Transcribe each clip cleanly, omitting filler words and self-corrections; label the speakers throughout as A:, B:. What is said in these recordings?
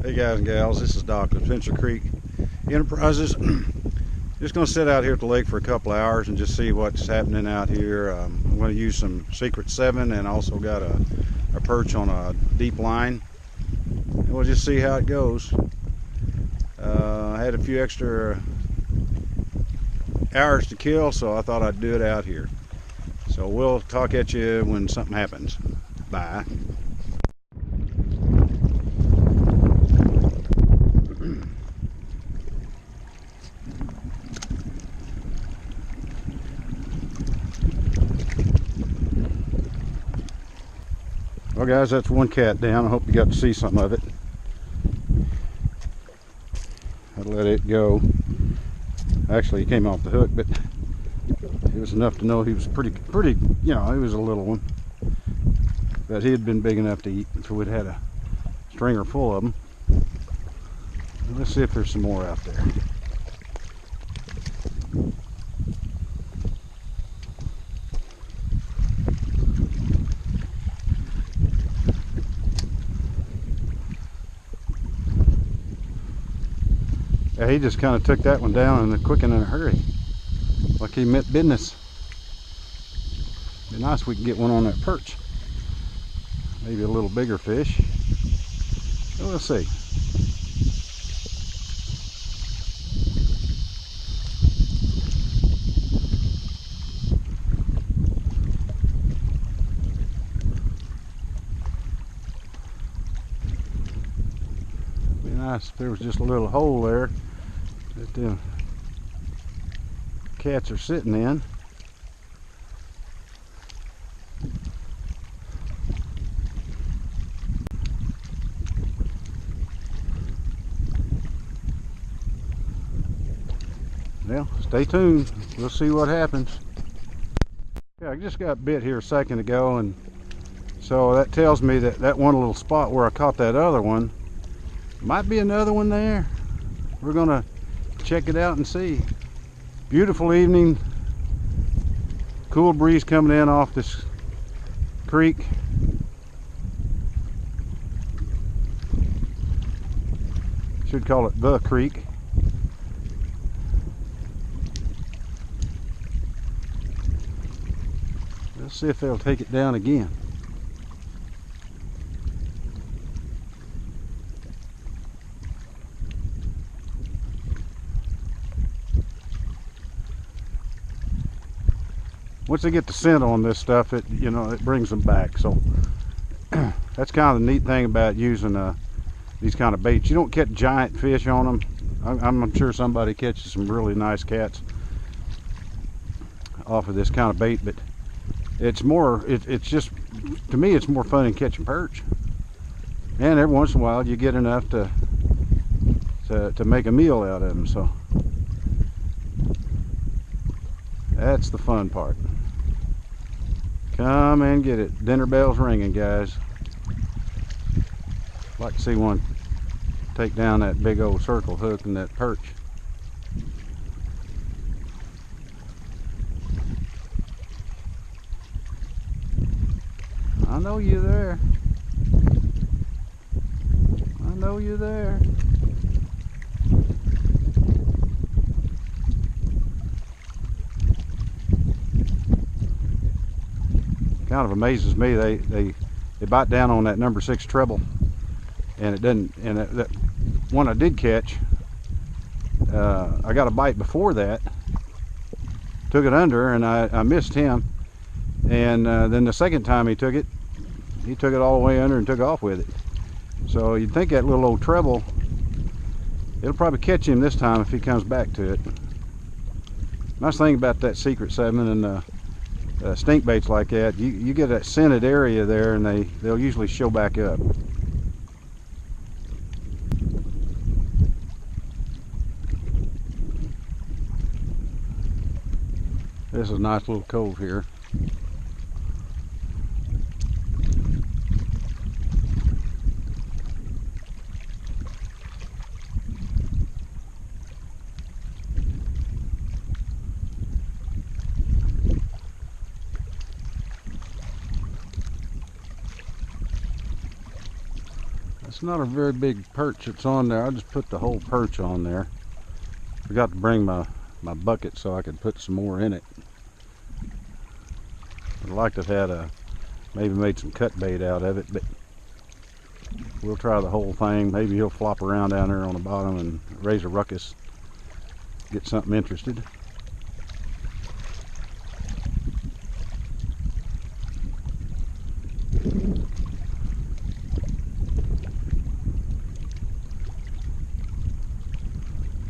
A: Hey guys and gals, this is Doc with Venture Creek Enterprises. Just going to sit out here at the lake for a couple of hours and just see what's happening out here. I'm going to use some Secret 7 and also got a perch on a deep line. And we'll just see how it goes. I had a few extra hours to kill, so I thought I'd do it out here. So we'll talk at you when something happens. Bye. Well guys, that's one cat down. I hope you got to see some of it. I let it go. Actually, he came off the hook, but it was enough to know he was pretty, you know, he was a little one. But he had been big enough to eat, so we'd had a stringer full of them. Let's see if there's some more out there. Yeah, he just kind of took that one down in a quick and in a hurry, like he meant business. Be nice if we can get one on that perch. Maybe a little bigger fish. We'll see. Be nice if there was just a little hole there that the cats are sitting in. Well, stay tuned. We'll see what happens. Yeah, I just got bit here a second ago, and so that tells me that that one little spot where I caught that other one might be another one there. We're gonna check it out and see. Beautiful evening, cool breeze coming in off this creek. Should call it the creek. Let's see if they'll take it down again. Once they get the scent on this stuff, it brings them back. So that's kind of the neat thing about using these kind of baits. You don't catch giant fish on them. I'm sure somebody catches some really nice cats off of this kind of bait, but it's more, it's just, to me, it's more fun than catching perch. And every once in a while you get enough to make a meal out of them. So that's the fun part. Come and get it. Dinner bells ringing, guys. Like to see one take down that big old circle hook and that perch. I know you're there. I know you're there. Kind of amazes me, they bite down on that number 6 treble, and it doesn't. And that one I did catch, I got a bite before that, took it under, and I missed him. And then the second time he took it all the way under and took off with it. So you'd think that little old treble, it'll probably catch him this time if he comes back to it. Nice thing about that Secret 7 and stink baits like that, you get that scented area there, and they'll usually show back up. This is a nice little cove here. It's not a very big perch that's on there. I just put the whole perch on there. Forgot to bring my bucket so I could put some more in it. I'd like to have had maybe made some cut bait out of it, but we'll try the whole thing. Maybe he'll flop around down there on the bottom and raise a ruckus, get something interested.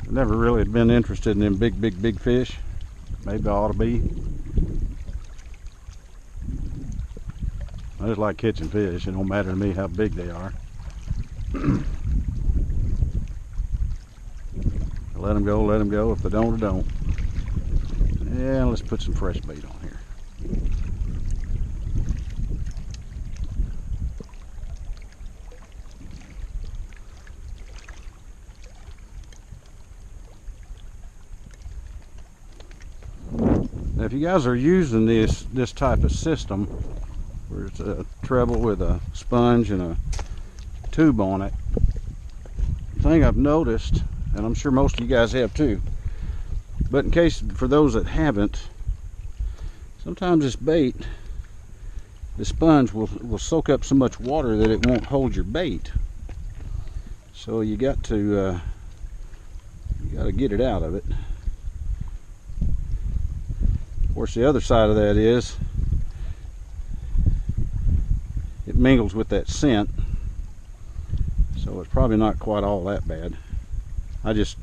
A: I never really had been interested in them big fish. Maybe I ought to be. I just like catching fish. It don't matter to me how big they are. Let them go, let them go. If they don't, they don't. Yeah, let's put some fresh bait on here. Now, if you guys are using this type of system, where it's a treble with a sponge and a tube on it, the thing I've noticed, and I'm sure most of you guys have too, but in case for those that haven't, sometimes this bait, the sponge will soak up so much water that it won't hold your bait. So you got to get it out of it. Of course, the other side of that is it mingles with that scent, so it's probably not quite all that bad. I just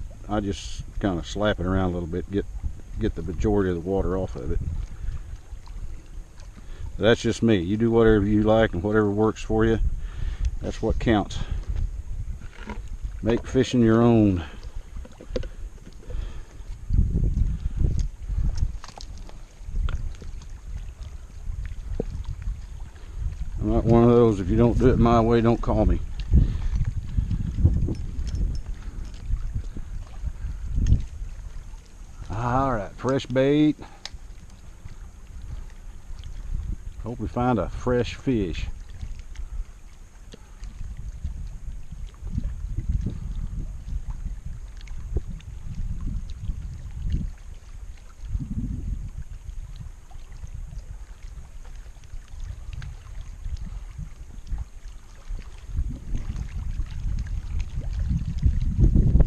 A: kind of slap it around a little bit, get the majority of the water off of it. That's just me. You do whatever you like and whatever works for you. That's what counts. Make fishing your own. I'm not one of those, if you don't do it my way, don't call me. Alright, fresh bait. Hope we find a fresh fish.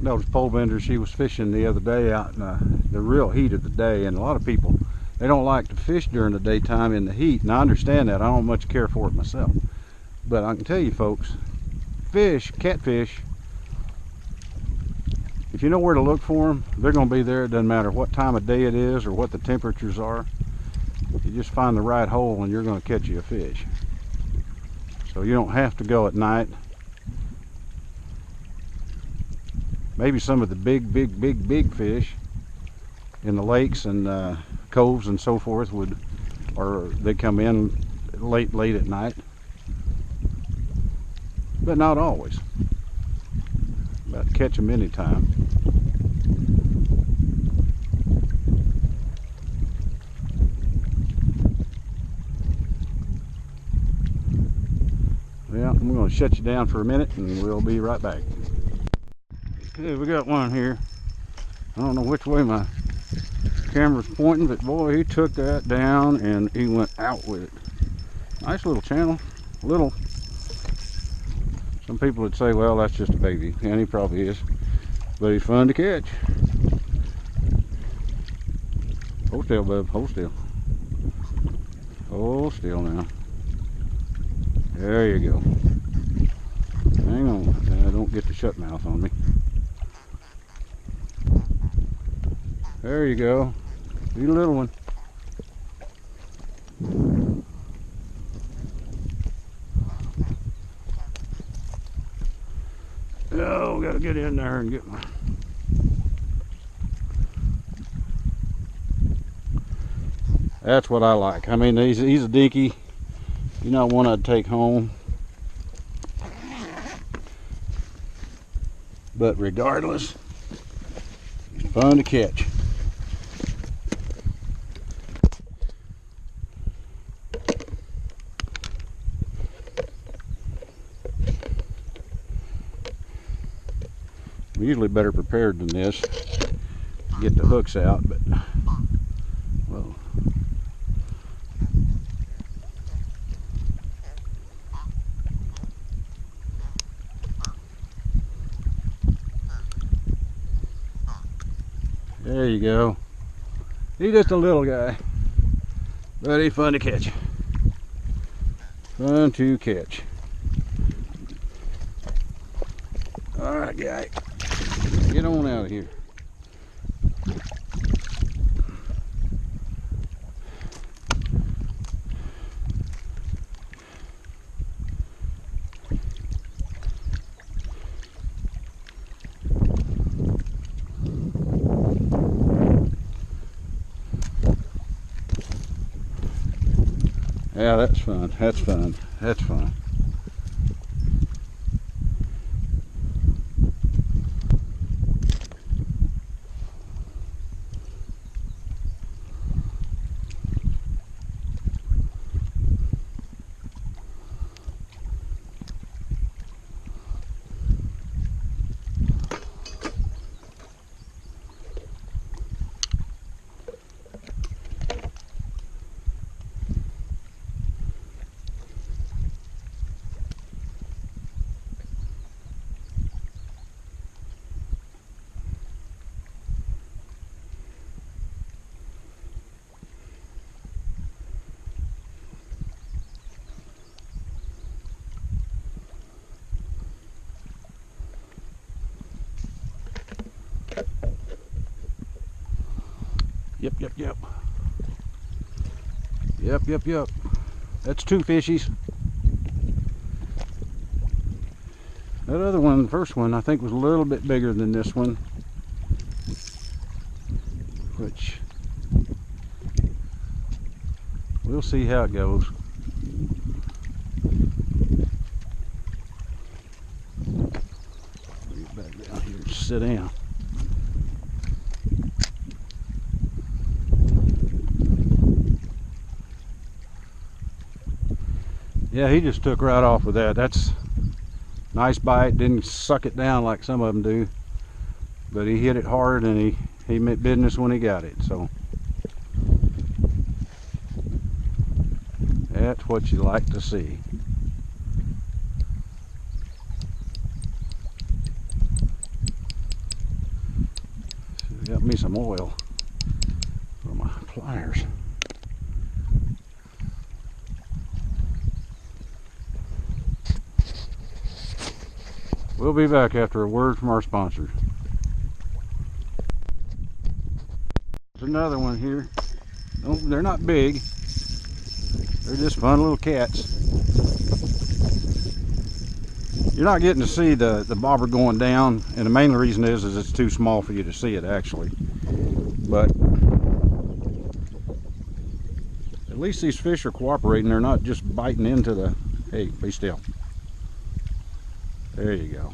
A: Noticed pole bender, she was fishing the other day out in the real heat of the day, and a lot of people, they don't like to fish during the daytime in the heat, and I understand that. I don't much care for it myself, but I can tell you folks, catfish, if you know where to look for them, they're going to be there. It doesn't matter what time of day it is or what the temperatures are. You just find the right hole and you're going to catch you a fish. So you don't have to go at night. Maybe some of the big fish in the lakes and coves and so forth they come in late at night, but not always. But catch them anytime. Well, I'm going to shut you down for a minute and we'll be right back. Okay, we got one here. I don't know which way my camera's pointing, but boy, he took that down and he went out with it. Nice little channel. Little. Some people would say, well, that's just a baby, and he probably is, but he's fun to catch. Hold still, bub. Hold still. Hold still now. There you go. Hang on. Don't get the shut mouth on me. There you go. You little one. Oh, gotta get in there and get my... That's what I like. I mean, he's a dinky. He's not one I'd take home. But regardless, he's fun to catch. I'm usually better prepared than this to get the hooks out, but well. There you go. He's just a little guy, but he's fun to catch. Fun to catch. All right, guy, get on out of here. Yeah, that's fun. That's fun. That's fun. Yep, yep, yep. Yep, yep, yep. That's 2 fishies. That other one, the first one, I think was a little bit bigger than this one. Which, we'll see how it goes. Get back down here and sit down. Yeah, he just took right off with that. That's nice bite. Didn't suck it down like some of them do, but he hit it hard and he meant business when he got it. So that's what you like to see. Got me some oil for my pliers. We'll be back after a word from our sponsors. There's another one here. Oh, they're not big. They're just fun little cats. You're not getting to see the bobber going down, and the main reason is it's too small for you to see it actually. But at least these fish are cooperating. They're not just biting into the, hey, be still. There you go.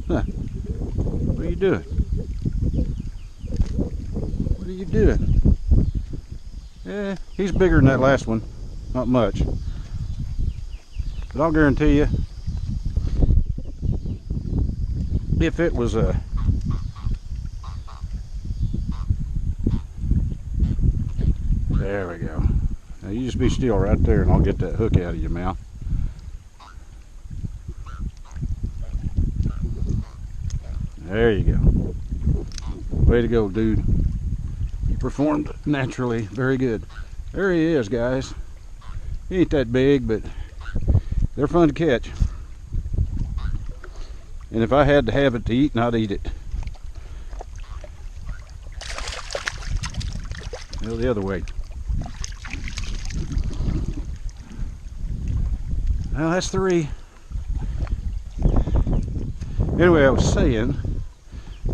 A: Huh. What are you doing? What are you doing? Yeah, he's bigger than that last one. Not much. But I'll guarantee you, if it was a there we go. Now you just be still right there and I'll get that hook out of your mouth. There you go. Way to go, dude. You performed naturally. Very good. There he is, guys. He ain't that big, but they're fun to catch. And if I had to have it to eat, I'd eat it. Go the other way. Well, that's 3. Anyway, I was saying,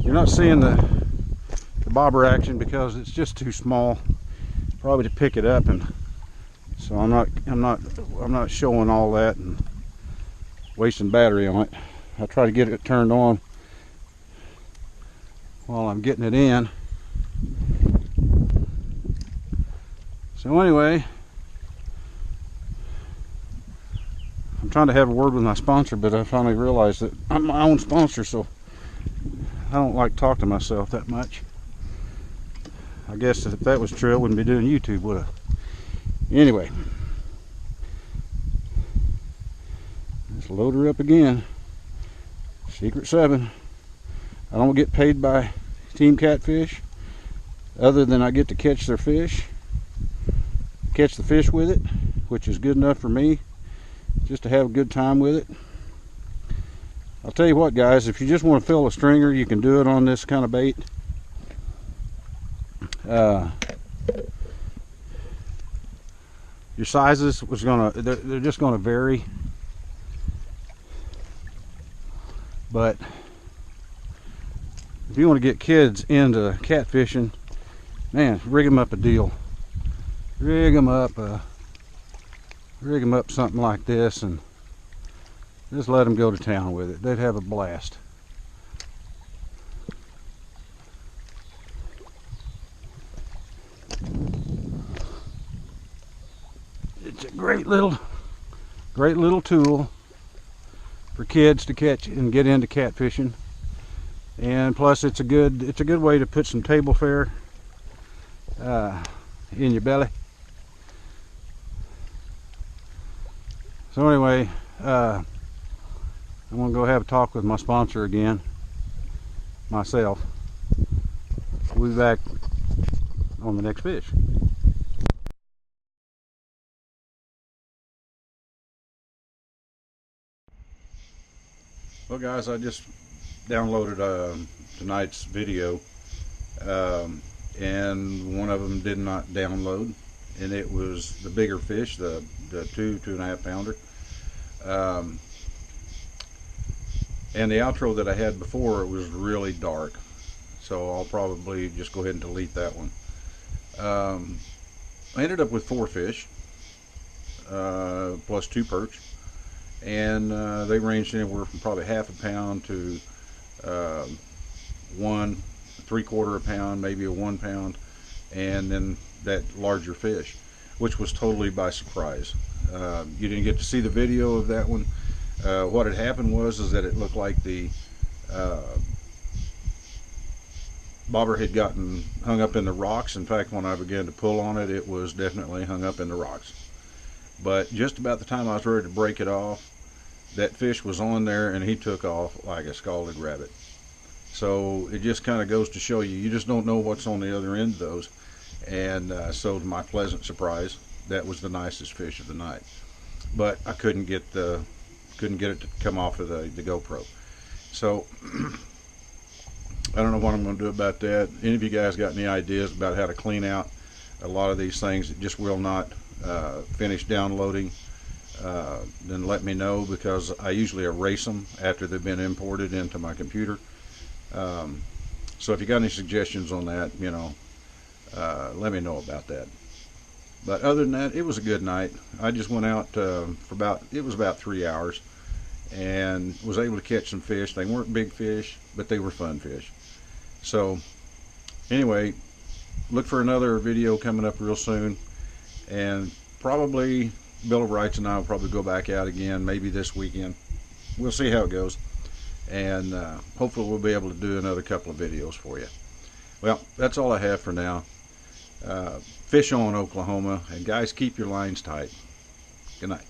A: you're not seeing the bobber action because it's just too small probably to pick it up, and so I'm not showing all that and wasting battery on it. I try to get it turned on while I'm getting it in. So anyway, I'm trying to have a word with my sponsor, but I finally realized that I'm my own sponsor, so I don't like to talk to myself that much. I guess if that was true, I wouldn't be doing YouTube, would I? Anyway, let's load her up again. Secret 7. I don't get paid by Team Catfish, other than I get to catch their fish, catch the fish with it, which is good enough for me, just to have a good time with it. I'll tell you what, guys, if you just want to fill a stringer, you can do it on this kind of bait. Your sizes they're just gonna vary, but if you want to get kids into catfishing, man, rig them up a deal. Rig them up something like this, and just let them go to town with it. They'd have a blast. It's a great little tool for kids to catch and get into catfishing, and plus it's a good way to put some table fare in your belly. So anyway, I'm gonna go have a talk with my sponsor again, myself. We'll be back on the next fish. Well, guys, I just downloaded tonight's video, and one of them did not download, and it was the bigger fish, the 2.5 pounder. And the outro that I had before, it was really dark, so I'll probably just go ahead and delete that one. I ended up with 4 fish, plus 2 perch, and they ranged anywhere from probably half a pound to 1 3/4 pound, maybe a 1 pound, and then that larger fish, which was totally by surprise. You didn't get to see the video of that one. What had happened was that it looked like the bobber had gotten hung up in the rocks. In fact, when I began to pull on it, it was definitely hung up in the rocks. But just about the time I was ready to break it off, that fish was on there, and he took off like a scalded rabbit. So it just kind of goes to show you, you just don't know what's on the other end of those. And so to my pleasant surprise, that was the nicest fish of the night. But I couldn't get it to come off of the GoPro. So I don't know what I'm going to do about that. Any of you guys got any ideas about how to clean out a lot of these things that just will not finish downloading? Then let me know, because I usually erase them after they've been imported into my computer. So if you got any suggestions on that, you know, let me know about that. But other than that, it was a good night. I just went out for about 3 hours, and was able to catch some fish. They weren't big fish, but they were fun fish. So anyway, look for another video coming up real soon, and probably Bill of Rights and I will probably go back out again, maybe this weekend. We'll see how it goes, and hopefully we'll be able to do another couple of videos for you. Well, that's all I have for now. Fish on, Oklahoma, and guys, keep your lines tight. Good night.